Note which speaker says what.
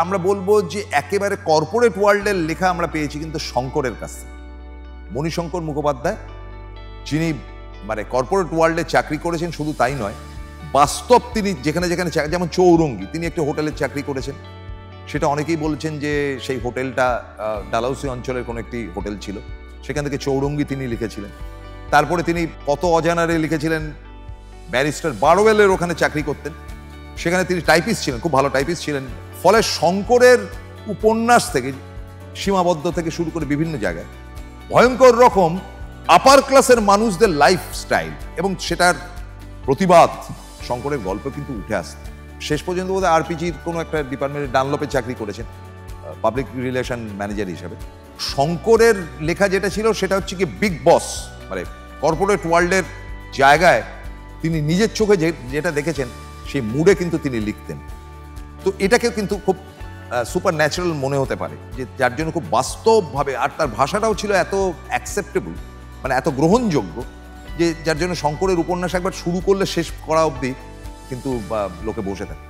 Speaker 1: আমরা বলবো যে একেবারে কর্পোরেট ওয়ার্ল্ডের লেখা আমরা পেয়েছি কিন্তু শঙ্করের কাছ থেকে। মণিশঙ্কর মুখোপাধ্যায়, যিনি মানে কর্পোরেট ওয়ার্ল্ডে চাকরি করেছেন, শুধু তাই নয়, বাস্তব তিনি যেখানে যেখানে যেমন চৌরঙ্গি, তিনি একটি হোটেলের চাকরি করেছেন। সেটা অনেকেই বলছেন যে সেই হোটেলটা ডালহৌসি অঞ্চলের কোনো একটি হোটেল ছিল, সেখান থেকে চৌরঙ্গি তিনি লিখেছিলেন। তারপরে তিনি কত অজানারে লিখেছিলেন, ব্যারিস্টার বারওয়েলের ওখানে চাকরি করতেন, সেখানে তিনি টাইপিস্ট ছিলেন, খুব ভালো টাইপিস্ট ছিলেন। ফলে শঙ্করের উপন্যাস থেকে সীমাবদ্ধ থেকে শুরু করে বিভিন্ন জায়গায় ভয়ঙ্কর রকম আপার ক্লাসের মানুষদের লাইফস্টাইল এবং সেটার প্রতিবাদ শঙ্করের গল্প কিন্তু উঠে আসে। শেষ পর্যন্ত বোধহয় আরপিজির কোনো একটা ডিপার্টমেন্টে ডানলপে চাকরি করেছেন পাবলিক রিলেশন ম্যানেজার হিসাবে। শঙ্করের লেখা যেটা ছিল সেটা হচ্ছে কি বিগ বস, মানে কর্পোরেট ওয়ার্ল্ডের জায়গায় তিনি নিজের চোখে যেটা দেখেছেন সেই মুডে কিন্তু তিনি লিখতেন। তো এটাকে কিন্তু খুব সুপার ন্যাচারাল মনে হতে পারে, যে যার জন্য খুব বাস্তবভাবে, আর তার ভাষাটাও ছিল এত অ্যাকসেপ্টেবল, মানে এত গ্রহণযোগ্য, যে যার জন্য শঙ্করের উপন্যাস একবার শুরু করলে শেষ করা অবধি কিন্তু লোকে বসে থাকে।